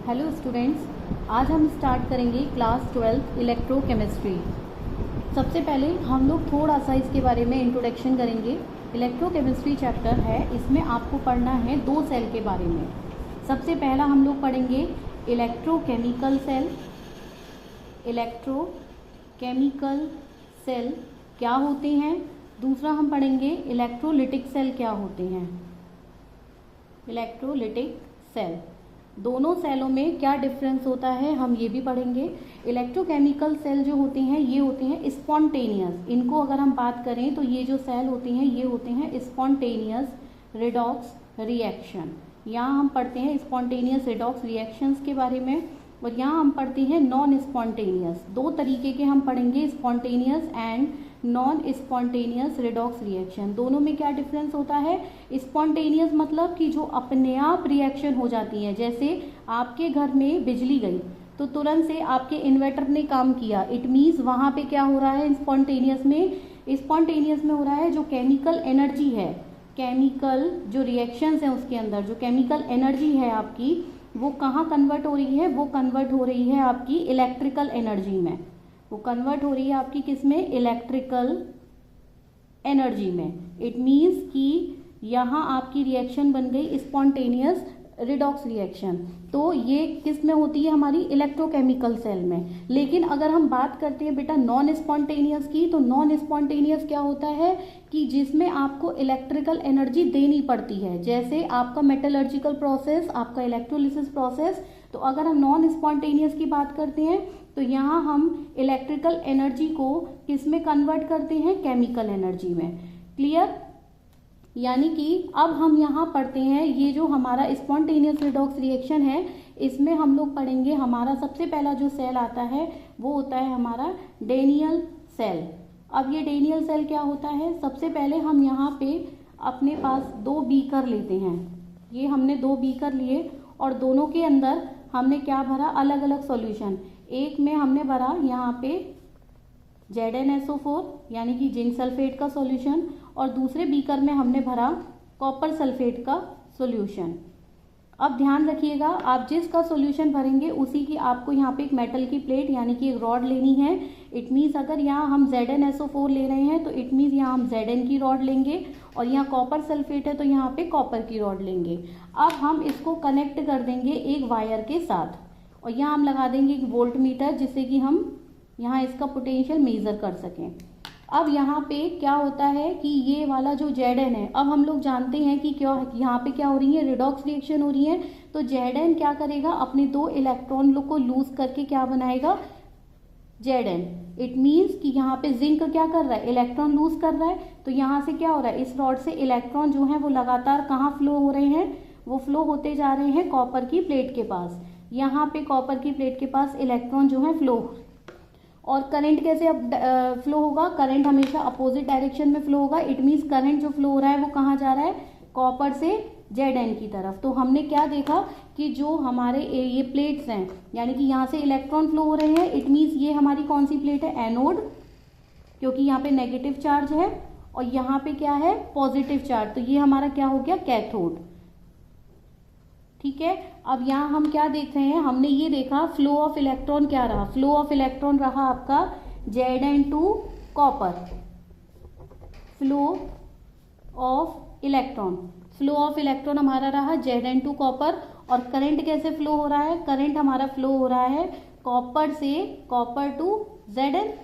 Hello students, आज हम start करेंगे क्लास 12 इलेक्ट्रोकेमिस्ट्री। सबसे पहले हम लोग थोड़ा सा इसके बारे में इंट्रोडक्शन करेंगे। इलेक्ट्रोकेमिस्ट्री चैप्टर है, इसमें आपको पढ़ना है दो सेल के बारे में। सबसे पहला हम लोग पढ़ेंगे इलेक्ट्रोकेमिकल सेल। इलेक्ट्रोकेमिकल सेल क्या होते हैं। दूसरा हम पढ़ेंगे इलेक्ट्रोलिटिक सेल क्या होते हैं। इलेक्ट्रोलिटिक सेल, दोनों सेलों में क्या डिफरेंस होता है हम ये भी पढ़ेंगे। इलेक्ट्रोकेमिकल सेल जो होते हैं ये होते हैं स्पॉन्टेनियस। इनको अगर हम बात करें तो ये जो सेल होते हैं ये होते हैं स्पॉन्टेनियस रिडॉक्स रिएक्शन। यहाँ हम पढ़ते हैं स्पॉन्टेनियस रिडॉक्स रिएक्शंस के बारे में, और यहाँ हम पढ़ते हैं नॉन स्पॉन्टेनियस। दो तरीके के हम पढ़ेंगे, spontaneous and non spontaneous redox reaction. दोनों में क्या डिफरेंस होता है। स्पॉन्टेनियस मतलब कि जो अपने आप रिएक्शन हो जाती है, जैसे आपके घर में बिजली गई तो तुरंत से आपके इन्वर्टर ने काम किया, इट मीन्स वहाँ पे क्या हो रहा है स्पॉन्टेनियस में हो रहा है जो केमिकल एनर्जी है, केमिकल जो रिएक्शंस हैं उसके अंदर जो केमिकल एनर्जी है आपकी, वो कहाँ कन्वर्ट हो रही है, वो कन्वर्ट हो रही है आपकी इलेक्ट्रिकल एनर्जी में। वो कन्वर्ट हो रही है आपकी किस में, इलेक्ट्रिकल एनर्जी में। इट मीन्स कि यहाँ आपकी रिएक्शन बन गई स्पॉन्टेनियस रिडॉक्स रिएक्शन। तो ये किस में होती है, हमारी इलेक्ट्रोकेमिकल सेल में। लेकिन अगर हम बात करते हैं बेटा नॉन स्पॉन्टेनियस की, तो नॉन स्पॉन्टेनियस क्या होता है कि जिसमें आपको इलेक्ट्रिकल एनर्जी देनी पड़ती है, जैसे आपका मेटलर्जिकल प्रोसेस, आपका इलेक्ट्रोलिसिस प्रोसेस। तो अगर हम नॉन स्पॉन्टेनियस की बात करते हैं तो यहाँ हम इलेक्ट्रिकल एनर्जी को किस में कन्वर्ट करते हैं, केमिकल एनर्जी में। क्लियर। यानी कि अब हम यहाँ पढ़ते हैं ये जो हमारा स्पॉन्टेनियस रिडॉक्स रिएक्शन है, इसमें हम लोग पढ़ेंगे हमारा सबसे पहला जो सेल आता है वो होता है हमारा डेनियल सेल। अब ये डेनियल सेल क्या होता है, सबसे पहले हम यहाँ पे अपने पास दो बीकर लेते हैं। ये हमने दो बीकर लिए और दोनों के अंदर हमने क्या भरा, अलग अलग सॉल्यूशन। एक में हमने भरा यहाँ पे ZnSO4 यानी कि जिंक सल्फेट का सॉल्यूशन, और दूसरे बीकर में हमने भरा कॉपर सल्फेट का सॉल्यूशन। अब ध्यान रखिएगा, आप जिसका सॉल्यूशन भरेंगे उसी की आपको यहाँ पे एक मेटल की प्लेट यानी कि एक रॉड लेनी है। इट मीन्स अगर यहाँ हम ZnSO4 ले रहे हैं तो इट मीन्स यहाँ हम Zn की रॉड लेंगे, और यहाँ कॉपर सल्फेट है तो यहाँ पे कॉपर की रॉड लेंगे। अब हम इसको कनेक्ट कर देंगे एक वायर के साथ, और यहाँ हम लगा देंगे एक वोल्ट मीटर, जिससे कि हम यहाँ इसका पोटेंशियल मेज़र कर सकें। अब यहाँ पे क्या होता है कि ये वाला जो Zn है, अब हम लोग जानते हैं कि क्या यहाँ पे क्या हो रही है, रिडॉक्स रिएक्शन हो रही है। तो Zn क्या करेगा, अपने दो इलेक्ट्रॉन को लूज करके क्या बनाएगा, Zn। इट मीन्स कि यहाँ पे जिंक क्या कर रहा है, इलेक्ट्रॉन लूज कर रहा है। तो यहाँ से क्या हो रहा है, इस रॉड से इलेक्ट्रॉन जो है वो लगातार कहाँ फ्लो हो रहे हैं, वो फ्लो होते जा रहे हैं कॉपर की प्लेट के पास। यहाँ पे कॉपर की प्लेट के पास इलेक्ट्रॉन जो है फ्लो, और करंट कैसे फ्लो होगा, करंट हमेशा अपोजिट डायरेक्शन में फ्लो होगा। इट मीन्स करंट जो फ्लो हो रहा है वो कहाँ जा रहा है, कॉपर से Zn की तरफ। तो हमने क्या देखा कि जो हमारे ये प्लेट्स हैं, यानी कि यहाँ से इलेक्ट्रॉन फ्लो हो रहे हैं, इट मीन्स ये हमारी कौन सी प्लेट है, एनोड, क्योंकि यहाँ पे नेगेटिव चार्ज है, और यहाँ पे क्या है, पॉजिटिव चार्ज। तो ये हमारा क्या हो गया, कैथोड। ठीक है। अब यहाँ हम क्या देख रहे हैं, हमने ये देखा फ्लो ऑफ इलेक्ट्रॉन क्या रहा, फ्लो ऑफ इलेक्ट्रॉन रहा आपका Zn to copper. Flow of electron हमारा रहा Zn टू कॉपर। और करंट कैसे फ्लो हो रहा है, करंट हमारा फ्लो हो रहा है कॉपर से कॉपर टू Zn।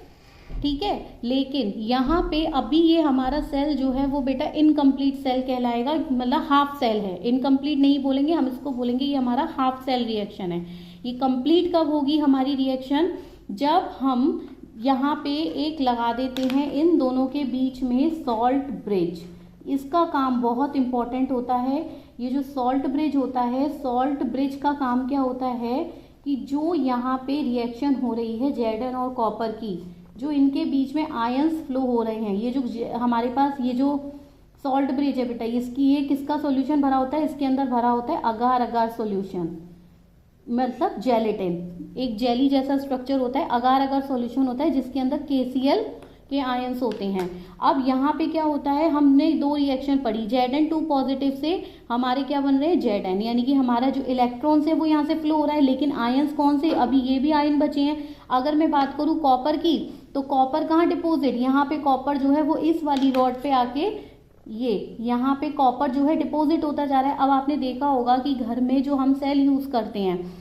ठीक है। लेकिन यहाँ पे अभी ये हमारा सेल जो है वो बेटा इनकम्प्लीट सेल कहलाएगा, मतलब हाफ सेल है। इनकम्प्लीट नहीं बोलेंगे हम इसको, बोलेंगे ये हमारा हाफ सेल रिएक्शन है। ये कंप्लीट कब होगी हमारी रिएक्शन, जब हम यहाँ पे एक लगा देते हैं इन दोनों के बीच में सॉल्ट ब्रिज। इसका काम बहुत इंपॉर्टेंट होता है। ये जो सॉल्ट ब्रिज होता है, सॉल्ट ब्रिज का काम क्या होता है कि जो यहाँ पे रिएक्शन हो रही है Zn और कॉपर की, जो इनके बीच में आयंस फ्लो हो रहे हैं, ये जो हमारे पास ये जो सॉल्ट ब्रिज है बेटा, इसकी ये किसका सॉल्यूशन भरा होता है, इसके अंदर भरा होता है अगार अगार सॉल्यूशन, मतलब जेलेटिन। एक जेली जैसा स्ट्रक्चर होता है, अगार अगार सॉल्यूशन होता है जिसके अंदर के आयंस होते हैं। अब यहाँ पे क्या होता है, हमने दो रिएक्शन पढ़ी, Zn2 पॉजिटिव से हमारे क्या बन रहे हैं, Zn, यानी कि हमारा जो इलेक्ट्रॉन्स है वो यहाँ से फ्लो हो रहा है, लेकिन आयंस कौन से, अभी ये भी आयन बचे हैं। अगर मैं बात करूँ कॉपर की, तो कॉपर कहाँ डिपोजिट, यहाँ पे कॉपर जो है वो इस वाली रॉड पे आके ये यहाँ पे कॉपर जो है डिपॉजिट होता जा रहा है। अब आपने देखा होगा कि घर में जो हम सेल यूज करते हैं,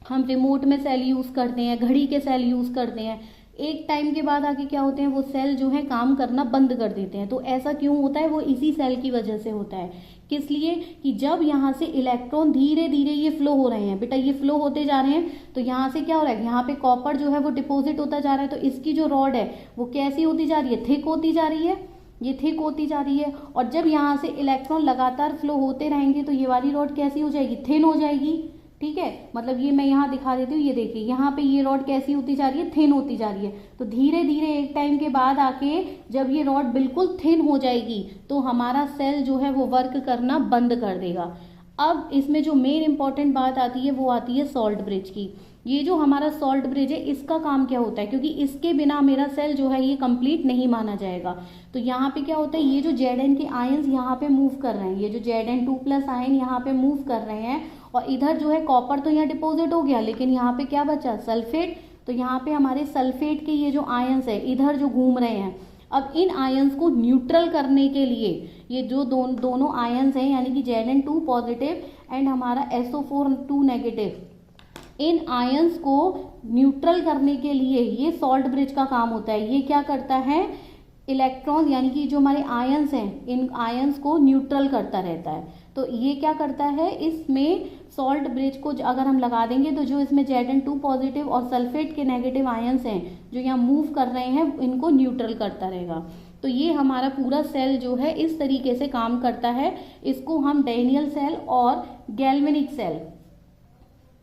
हम रिमोट में सेल यूज करते हैं, घड़ी के सेल यूज करते हैं, एक टाइम के बाद आके क्या होते हैं, वो सेल जो है काम करना बंद कर देते हैं। तो ऐसा क्यों होता है, वो इसी सेल की वजह से होता है। किस लिए, कि जब यहाँ से इलेक्ट्रॉन धीरे धीरे ये फ्लो हो रहे हैं, बेटा ये फ्लो होते जा रहे हैं, तो यहाँ से क्या हो रहा है, यहाँ पे कॉपर जो है वो डिपॉजिट होता जा रहा है। तो इसकी जो रॉड है वो कैसी होती जा रही है, थिक होती जा रही है, ये थिक होती जा रही है। और जब यहाँ से इलेक्ट्रॉन लगातार फ्लो होते रहेंगे तो ये वाली रॉड कैसी हो जाएगी, थिन हो जाएगी। ठीक है, मतलब ये मैं यहाँ दिखा देती हूँ, ये देखिए यहाँ पे ये रॉड कैसी होती जा रही है, थिन होती जा रही है। तो धीरे धीरे एक टाइम के बाद आके जब ये रॉड बिल्कुल थिन हो जाएगी तो हमारा सेल जो है वो वर्क करना बंद कर देगा। अब इसमें जो मेन इंपॉर्टेंट बात आती है वो आती है सॉल्ट ब्रिज की। ये जो हमारा सॉल्ट ब्रिज है इसका काम क्या होता है, क्योंकि इसके बिना मेरा सेल जो है ये कंप्लीट नहीं माना जाएगा। तो यहाँ पे क्या होता है, ये जो Zn के आयंस यहाँ पे मूव कर रहे हैं, ये जो Zn2+ आयन यहाँ पे मूव कर रहे हैं, और इधर जो है कॉपर तो यहाँ डिपोजिट हो गया, लेकिन यहाँ पे क्या बचा, सल्फेट। तो यहाँ पे हमारे सल्फेट के ये जो आयंस है इधर जो घूम रहे हैं, अब इन आयंस को न्यूट्रल करने के लिए ये जो दोनों आयंस हैं, यानी कि Zn2 पॉजिटिव एंड हमारा SO4 नेगेटिव, इन आयंस को न्यूट्रल करने के लिए ये सॉल्ट ब्रिज का काम होता है। ये क्या करता है, इलेक्ट्रॉन यानी कि जो हमारे आयंस हैं इन आयंस को न्यूट्रल करता रहता है। तो ये क्या करता है, इसमें सॉल्ट ब्रिज को अगर हम लगा देंगे तो जो इसमें Zn2 पॉजिटिव और सल्फेट के नेगेटिव आयंस हैं जो यहाँ मूव कर रहे हैं इनको न्यूट्रल करता रहेगा। तो ये हमारा पूरा सेल जो है इस तरीके से काम करता है। इसको हम डैनियल सेल और गैल्वेनिक सेल,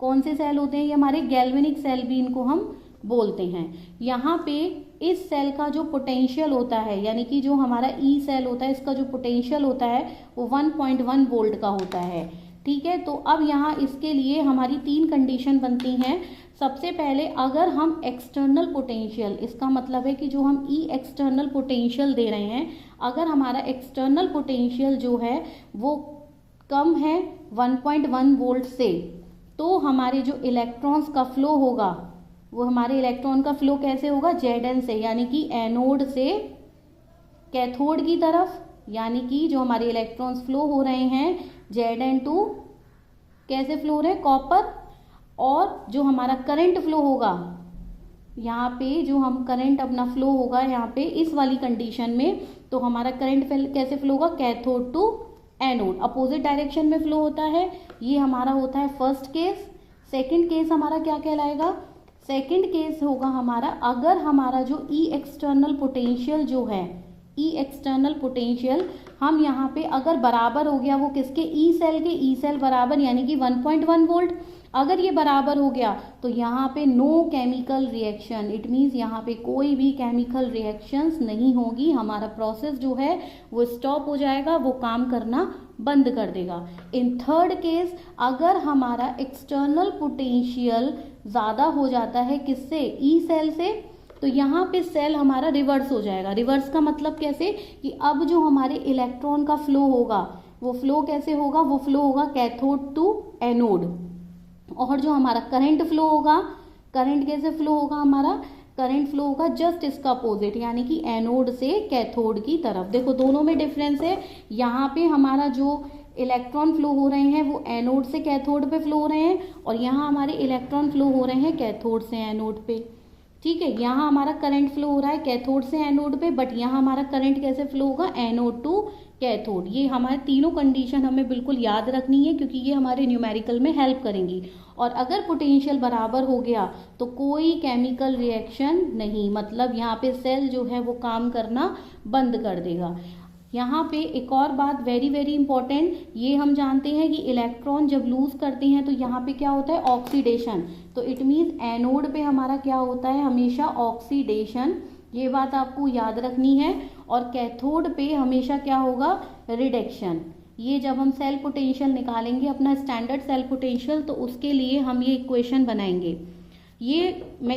कौन से सेल होते हैं ये हमारे, गैल्वेनिक सेल भी इनको हम बोलते हैं। यहाँ पे इस सेल का जो पोटेंशियल होता है, यानी कि जो हमारा ई सेल होता है इसका जो पोटेंशियल होता है वो 1.1 वोल्ट का होता है। ठीक है, तो अब यहाँ इसके लिए हमारी 3 कंडीशन बनती हैं। सबसे पहले अगर हम एक्सटर्नल पोटेंशियल, इसका मतलब है कि जो हम ई एक्सटर्नल पोटेंशियल दे रहे हैं, अगर हमारा एक्सटर्नल पोटेंशियल जो है वो कम है 1.1 वोल्ट से, तो हमारे जो इलेक्ट्रॉन्स का फ्लो होगा वो हमारे इलेक्ट्रॉन का फ्लो कैसे होगा, Zn से, यानी कि एनोड से कैथोड की तरफ, यानी कि जो हमारे इलेक्ट्रॉन्स फ्लो हो रहे हैं Zn2 कैसे फ्लो हो रहे हैं, कॉपर। और जो हमारा करंट फ्लो होगा यहाँ पे, जो हम करंट अपना फ्लो होगा यहाँ पे इस वाली कंडीशन में, तो हमारा करंट कैसे फ्लो होगा, cathode to anode, opposite direction में फ्लो होता है। ये हमारा होता है फर्स्ट केस। सेकंड केस हमारा क्या कहलाएगा, सेकंड केस होगा हमारा अगर हमारा जो ई एक्सटर्नल पोटेंशियल जो है, ई एक्सटर्नल पोटेंशियल हम यहाँ पे अगर बराबर हो गया वो किसके, ई सेल के, ई सेल बराबर यानी कि 1.1 वोल्ट, अगर ये बराबर हो गया तो यहाँ पे no chemical reaction, it means यहाँ पे कोई भी केमिकल रिएक्शंस नहीं होगी, हमारा प्रोसेस जो है वो स्टॉप हो जाएगा, वो काम करना बंद कर देगा। इन थर्ड केस अगर हमारा एक्सटर्नल पोटेंशियल ज़्यादा हो जाता है किससे, ई सेल से, तो यहाँ पे सेल हमारा रिवर्स हो जाएगा। रिवर्स का मतलब कैसे, कि अब जो हमारे इलेक्ट्रॉन का फ्लो होगा वो फ्लो कैसे होगा, वो फ्लो होगा कैथोड टू एनोड। और जो हमारा करंट फ्लो होगा, करंट कैसे फ्लो होगा, हमारा करंट फ्लो होगा जस्ट इसका अपोजिट, यानी कि एनोड से कैथोड की तरफ। देखो दोनों में डिफरेंस है, यहाँ पे हमारा जो इलेक्ट्रॉन फ्लो हो रहे हैं वो एनोड से कैथोड पे फ्लो हो रहे हैं, और यहाँ हमारे इलेक्ट्रॉन फ्लो हो रहे हैं कैथोड से एनोड पे। ठीक है, यहाँ हमारा करंट फ्लो हो रहा है कैथोड से एनोड पे, बट यहाँ हमारा करंट कैसे फ्लो होगा, एनोड टू कैथोड। ये हमारे तीनों कंडीशन हमें बिल्कुल याद रखनी है, क्योंकि ये हमारे न्यूमेरिकल में हेल्प करेंगी। और अगर पोटेंशियल बराबर हो गया तो कोई केमिकल रिएक्शन नहीं, मतलब यहाँ पे सेल जो है वो काम करना बंद कर देगा। यहाँ पे एक और बात वेरी वेरी इंपॉर्टेंट, ये हम जानते हैं कि इलेक्ट्रॉन जब लूज करते हैं तो यहाँ पे क्या होता है, ऑक्सीडेशन। तो इट मीन्स एनोड पे हमारा क्या होता है, हमेशा ऑक्सीडेशन, ये बात आपको याद रखनी है। और कैथोड पे हमेशा क्या होगा, रिडक्शन। ये जब हम सेल पोटेंशियल निकालेंगे अपना स्टैंडर्ड सेल पोटेंशियल, तो उसके लिए हम ये इक्वेशन बनाएंगे। ये मैं